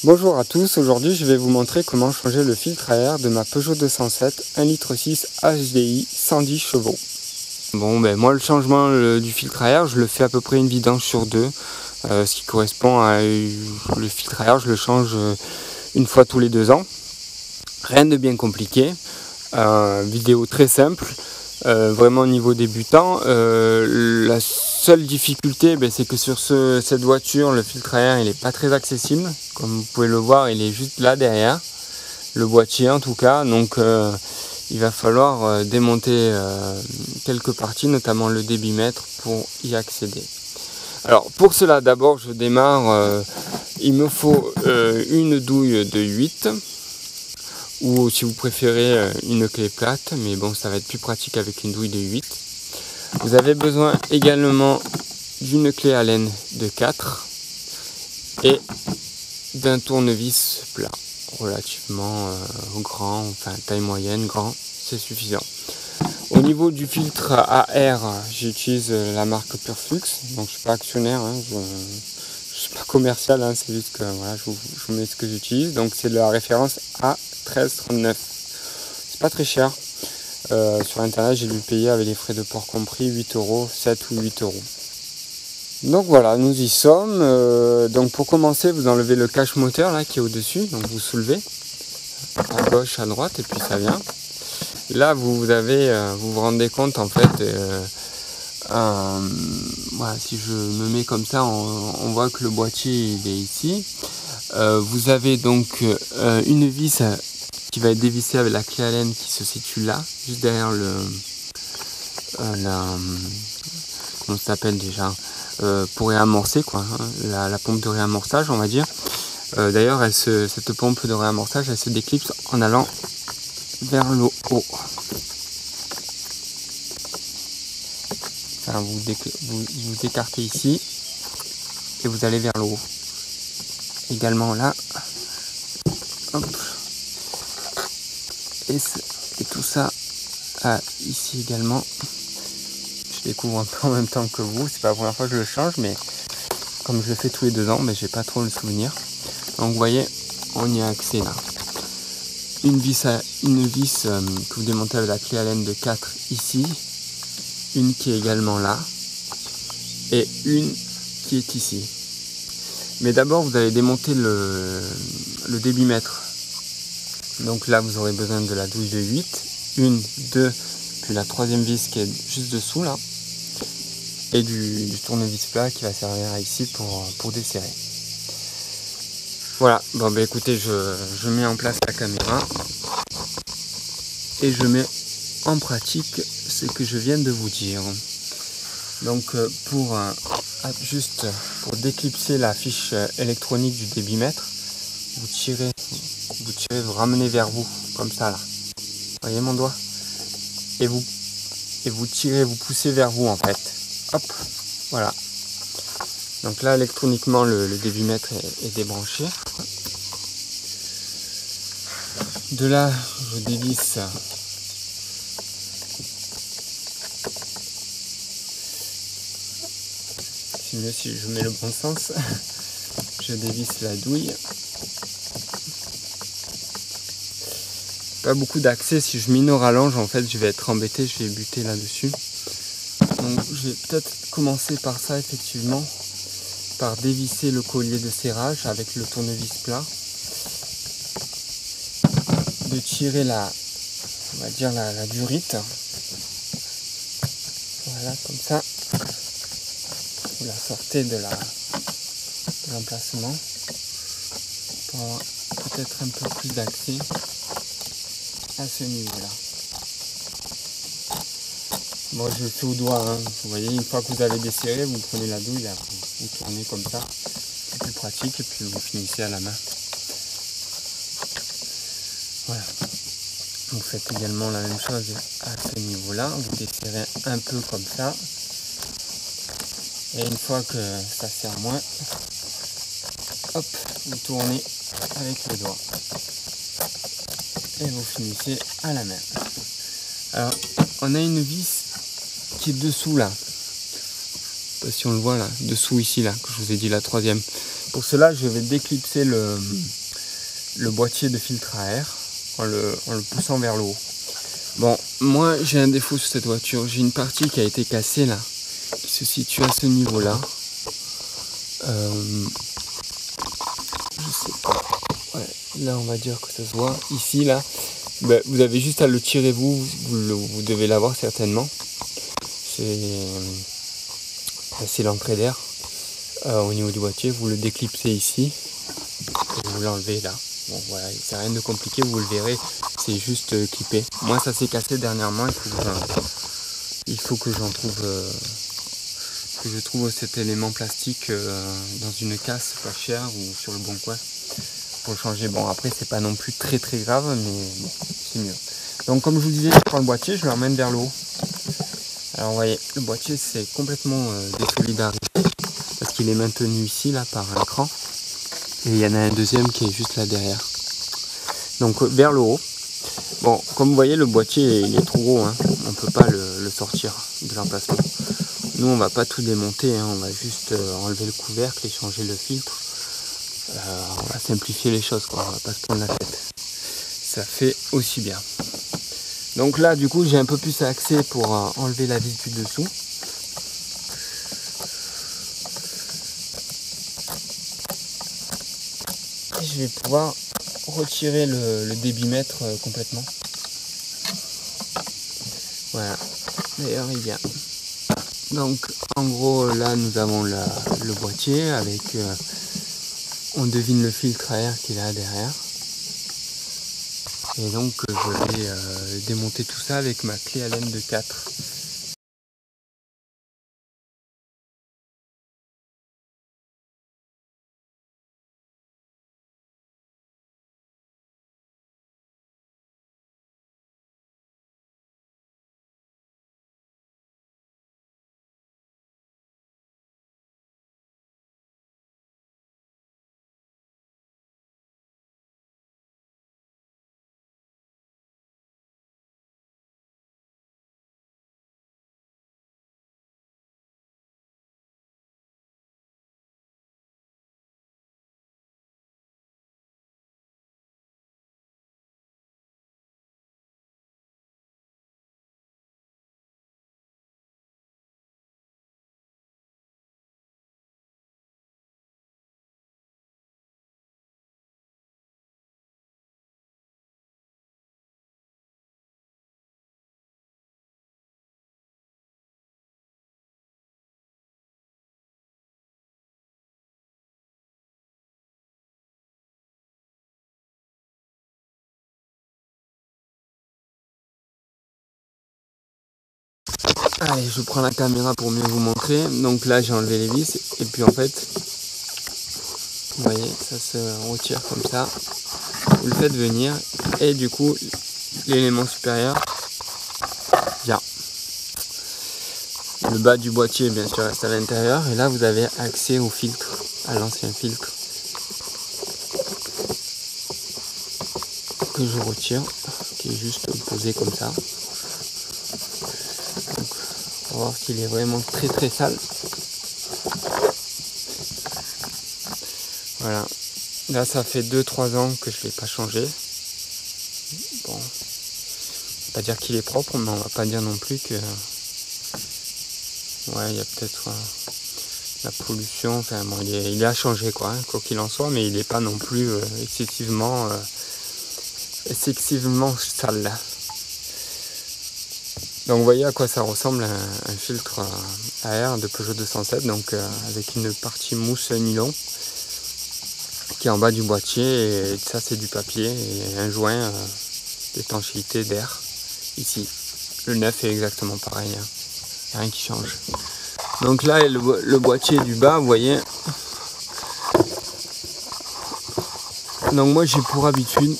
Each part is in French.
Bonjour à tous, aujourd'hui je vais vous montrer comment changer le filtre à air de ma Peugeot 207 1,6 L HDI 110 chevaux. Bon moi le changement du filtre à air je le fais à peu près une vidange sur deux, ce qui correspond à le filtre à air je le change une fois tous les 2 ans. Rien de bien compliqué, vidéo très simple. Vraiment au niveau débutant, la seule difficulté c'est que sur cette voiture le filtre à air il n'est pas très accessible, comme vous pouvez le voir il est juste là derrière le boîtier en tout cas, donc il va falloir démonter quelques parties, notamment le débitmètre pour y accéder. Alors pour cela d'abord je démarre, il me faut une douille de 8 ou si vous préférez une clé plate, mais bon ça va être plus pratique avec une douille de 8. Vous avez besoin également d'une clé Allen de 4 et d'un tournevis plat relativement grand, enfin taille moyenne, grand, c'est suffisant. Au niveau du filtre à air, j'utilise la marque Purflux, donc je suis pas actionnaire, je suis pas commercial, c'est juste que voilà, je vous mets ce que j'utilise. Donc c'est la référence A1339. C'est pas très cher. Sur internet j'ai dû le payer avec les frais de port compris 8 €, 7 ou 8 €. Donc voilà, nous y sommes. Donc pour commencer, vous enlevez le cache moteur là qui est au-dessus, donc vous soulevez à gauche, à droite et puis ça vient. Là vous vous rendez compte en fait. Voilà, si je me mets comme ça, on voit que le boîtier il est ici. Vous avez donc une vis qui va être dévissée avec la clé Allen qui se situe là, juste derrière comment ça s'appelle déjà, pour réamorcer la pompe de réamorçage on va dire. D'ailleurs cette pompe de réamorçage elle se déclipse en allant vers le haut. Enfin, vous écartez ici et vous allez vers le haut. Également là. Hop. Et tout ça ici également. Je découvre un peu en même temps que vous. C'est pas la première fois que je le change, mais comme je le fais tous les 2 ans, j'ai pas trop le souvenir. Donc vous voyez, on y a accès là. Une vis que vous démontez avec la clé Allen de 4 ici. Une qui est également là. Et une qui est ici. Mais d'abord vous allez démonter le débitmètre. Donc là vous aurez besoin de la douille de 8, 1, 2, puis la troisième vis qui est juste dessous là, et du tournevis plat qui va servir ici pour desserrer. Voilà, écoutez, je mets en place la caméra et je mets en pratique ce que je viens de vous dire. Donc juste pour déclipser la fiche électronique du débitmètre, vous tirez, vous ramenez vers vous, comme ça là. Voyez mon doigt? Et vous tirez, vous poussez vers vous en fait. Hop, voilà. Donc là électroniquement le débitmètre est débranché. De là je dévisse c'est mieux si je mets le bon sens. Je dévisse la douille. Pas beaucoup d'accès, si je minore rallonge en fait je vais être embêté, je vais buter là-dessus. Donc je vais peut-être commencer par ça effectivement, par dévisser le collier de serrage avec le tournevis plat, de tirer on va dire la durite, voilà comme ça, vous la sortez de l'emplacement pour avoir peut-être un peu plus d'accès à ce niveau-là. Bon, je le fais au doigt, vous voyez, une fois que vous avez desserré, vous prenez la douille, là, vous tournez comme ça, c'est plus pratique, et puis vous finissez à la main. Voilà. Vous faites également la même chose à ce niveau-là, vous desserrez un peu comme ça, et une fois que ça serre moins, hop, vous tournez avec le doigt. Et vous finissez à la main. Alors, on a une vis qui est dessous là. Je sais pas si on le voit là, dessous ici là, que je vous ai dit la troisième. Pour cela, je vais déclipser le boîtier de filtre à air en le poussant vers le haut. Bon, moi j'ai un défaut sur cette voiture, j'ai une partie qui a été cassée là, qui se situe à ce niveau-là. Je sais pas, ouais, là on va dire que ça se voit, ici là, ben, vous avez juste à le tirer vous devez l'avoir certainement. C'est l'entrée d'air au niveau du boîtier, vous le déclipsez ici, et vous l'enlevez là. Bon voilà, c'est rien de compliqué, vous le verrez, c'est juste clippé. Moi ça s'est cassé dernièrement, il faut que j'en trouve, que je trouve cet élément plastique dans une casse pas chère ou sur le bon coin pour le changer. Bon après c'est pas non plus très grave, mais bon, c'est mieux. Donc comme je vous disais, je prends le boîtier, je l'emmène vers le haut. Alors vous voyez, le boîtier c'est complètement désolidarisé parce qu'il est maintenu ici là par un cran. Et il y en a un deuxième qui est juste là derrière. Donc vers le haut. Bon, comme vous voyez, le boîtier il est trop gros, hein. On ne peut pas le sortir de l'emplacement. Nous, on va pas tout démonter, hein. On va juste enlever le couvercle et changer le filtre. On va simplifier les choses, quoi. On va pas se prendre la tête. Ça fait aussi bien. Donc là, du coup, j'ai un peu plus accès pour enlever la vis du dessous. Et je vais pouvoir retirer le débitmètre complètement. Voilà, d'ailleurs il vient. Donc en gros là nous avons le boîtier avec, on devine le filtre à air qui est là derrière. Et donc je vais démonter tout ça avec ma clé Allen de 4. Allez, je prends la caméra pour mieux vous montrer. Donc là j'ai enlevé les vis et puis en fait, vous voyez, ça se retire comme ça. Vous le faites venir et du coup l'élément supérieur vient. Le bas du boîtier bien sûr reste à l'intérieur et là vous avez accès au filtre, à l'ancien filtre que je retire, qui est juste posé comme ça. Donc, on va voir s'il est vraiment très sale. Voilà, là ça fait 2-3 ans que je ne l'ai pas changé. Bon, on va pas dire qu'il est propre, mais on va pas dire non plus que... Ouais, il y a peut-être la pollution, enfin bon, il est à changer quoi, hein, quoi qu'il en soit, mais il n'est pas non plus excessivement sale là. Donc vous voyez à quoi ça ressemble un filtre à air de Peugeot 207, donc avec une partie mousse nylon qui est en bas du boîtier, et ça c'est du papier et un joint d'étanchéité d'air ici. Le neuf est exactement pareil, hein. Il n'y a rien qui change. Donc là le boîtier du bas, vous voyez. Donc moi j'ai pour habitude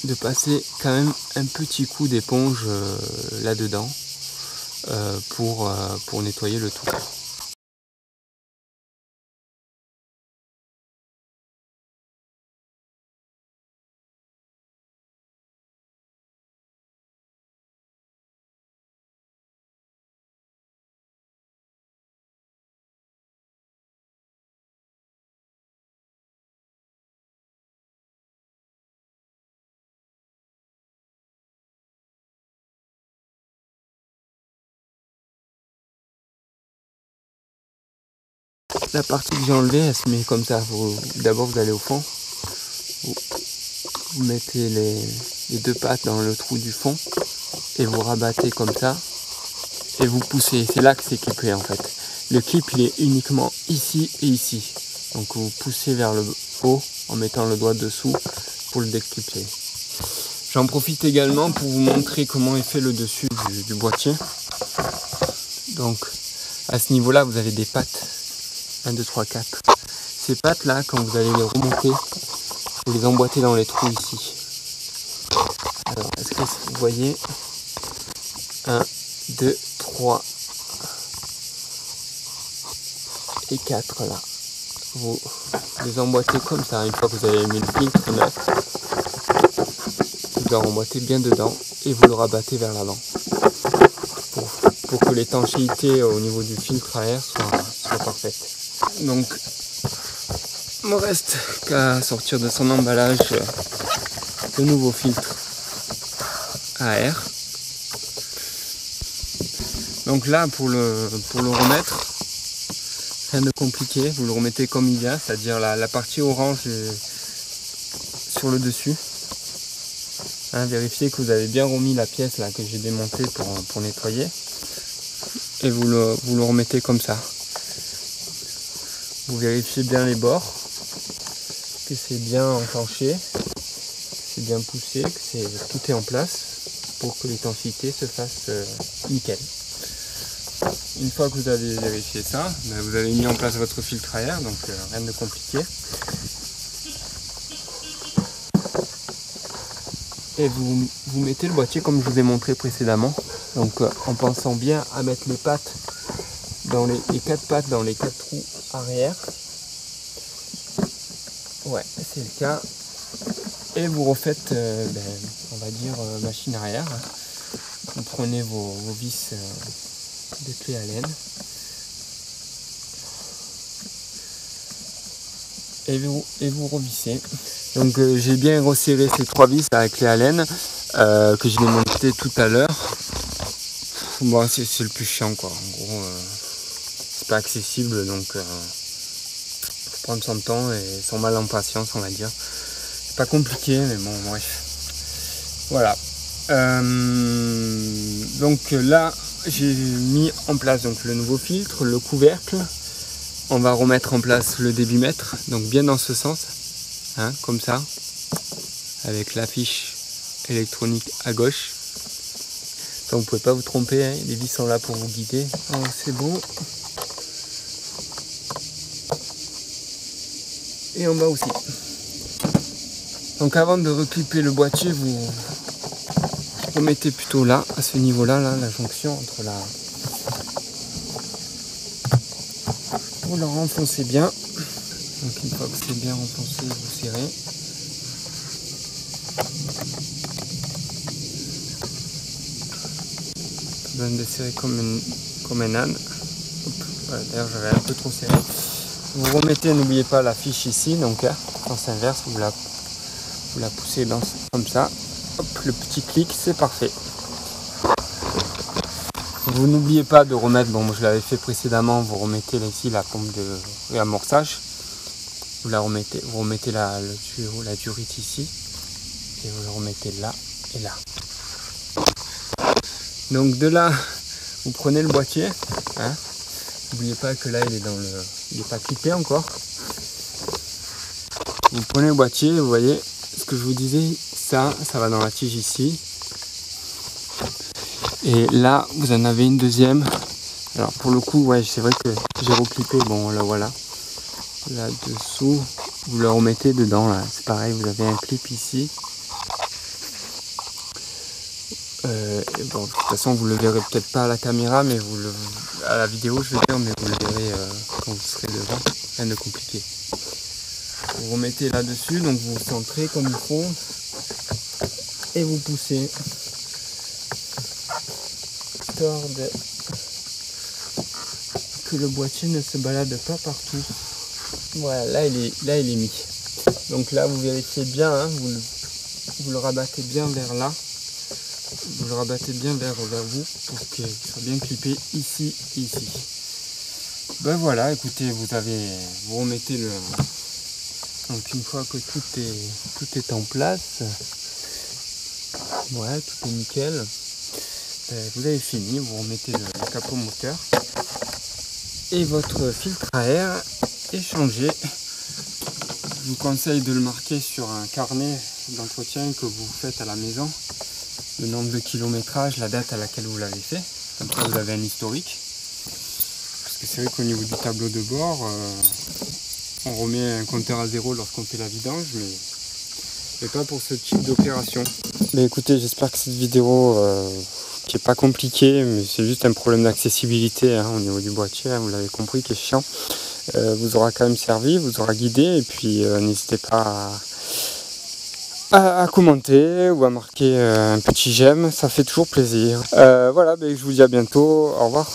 de passer quand même un petit coup d'éponge là-dedans pour nettoyer le tout. la partie que j'ai enlevée, elle se met comme ça. D'abord vous allez au fond, vous mettez les deux pattes dans le trou du fond et vous rabattez comme ça et vous poussez. C'est là que c'est clippé en fait. Le clip il est uniquement ici et ici. Donc vous poussez vers le haut en mettant le doigt dessous pour le déclipser. J'en profite également pour vous montrer comment est fait le dessus du boîtier. Donc à ce niveau là vous avez des pattes 1, 2, 3, 4. Ces pattes là, quand vous allez les remonter, vous les emboîtez dans les trous ici. Alors est-ce que vous voyez 1, 2, 3 et 4 là. Vous les emboîtez comme ça. Une fois que vous avez mis le filtre neuf, vous le emboîtez bien dedans et vous le rabattez vers l'avant pour que l'étanchéité au niveau du filtre à air soit parfaite. Donc il ne me reste qu'à sortir de son emballage le nouveau filtre à air. Donc là pour le remettre, rien de compliqué, vous le remettez comme il vient, c'est-à-dire la partie orange sur le dessus. Hein, vérifiez que vous avez bien remis la pièce là que j'ai démontée pour nettoyer. Et vous le remettez comme ça. Vous vérifiez bien les bords, que c'est bien enclenché, c'est bien poussé, que tout est en place pour que l'étanchéité se fasse nickel. Une fois que vous avez vérifié ça, vous avez mis en place votre filtre à air, donc rien de compliqué. Et vous mettez le boîtier comme je vous ai montré précédemment, donc en pensant bien à mettre les pattes dans les 4 pattes dans les 4 trous arrière. Ouais, c'est le cas. Et vous refaites, on va dire, machine arrière. Vous prenez vos vis de clé Allen. Et vous revissez. Donc j'ai bien resserré ces 3 vis à la clé Allen que je l'ai monté tout à l'heure. Bon, c'est le plus chiant quoi. En gros, c'est pas accessible donc faut prendre son temps et son mal en patience on va dire. C'est pas compliqué mais bon bref. Voilà. Donc là j'ai mis en place donc le nouveau filtre, le couvercle. On va remettre en place le débitmètre, donc bien dans ce sens, hein, comme ça, avec la fiche électronique à gauche. Donc vous ne pouvez pas vous tromper, hein, les vis sont là pour vous guider. Alors c'est bon. Et en bas aussi. Donc avant de reclipper le boîtier, vous remettez plutôt là, à ce niveau-là, là, la jonction entre la... Vous la renfoncez bien. Donc une fois que c'est bien renfoncé, vous serrez. Pas besoin de serrer comme un âne. Voilà, d'ailleurs j'avais un peu trop serré. Vous remettez, n'oubliez pas la fiche ici, donc sens inverse, vous la poussez comme ça. Hop, le petit clic, c'est parfait. Vous n'oubliez pas de remettre, bon je l'avais fait précédemment, vous remettez là, ici la pompe de réamorçage. Vous remettez la durite ici. Et vous le remettez là et là. Donc de là, vous prenez le boîtier. Hein. N'oubliez pas que là il n'est pas clippé encore. Vous prenez le boîtier, vous voyez ce que je vous disais, ça va dans la tige ici. Et là, vous en avez une deuxième. Alors pour le coup, ouais, c'est vrai que j'ai reclippé. Bon, là voilà. Là dessous, vous le remettez dedans. Là, c'est pareil. Vous avez un clip ici. Et bon, de toute façon, vous le verrez peut-être pas à la caméra, mais à la vidéo, je veux dire, mais vous le verrez quand vous serez devant. Rien de compliqué. Vous remettez là-dessus, donc vous centrez comme il faut et vous poussez. Histoire que le boîtier ne se balade pas partout. Voilà, là il est mis. Donc là vous vérifiez bien, hein, vous le rabattez bien vers là. Vous le rabattez bien vers vous pour qu'il soit bien clippé ici et ici. Ben voilà, écoutez, vous remettez le... Donc une fois que tout est en place, ouais, tout est nickel, vous avez fini, vous remettez le capot moteur et votre filtre à air est changé. Je vous conseille de le marquer sur un carnet d'entretien que vous faites à la maison, le nombre de kilométrage, la date à laquelle vous l'avez fait, comme ça vous avez un historique. Parce que c'est vrai qu'au niveau du tableau de bord, on remet un compteur à zéro lorsqu'on fait la vidange, mais pas pour ce type d'opération. Mais écoutez, j'espère que cette vidéo, qui est pas compliquée, mais c'est juste un problème d'accessibilité au niveau du boîtier, vous l'avez compris, qui est chiant, vous aura quand même servi, vous aura guidé, et puis n'hésitez pas à commenter ou à marquer un petit j'aime, ça fait toujours plaisir. Voilà, je vous dis à bientôt, au revoir.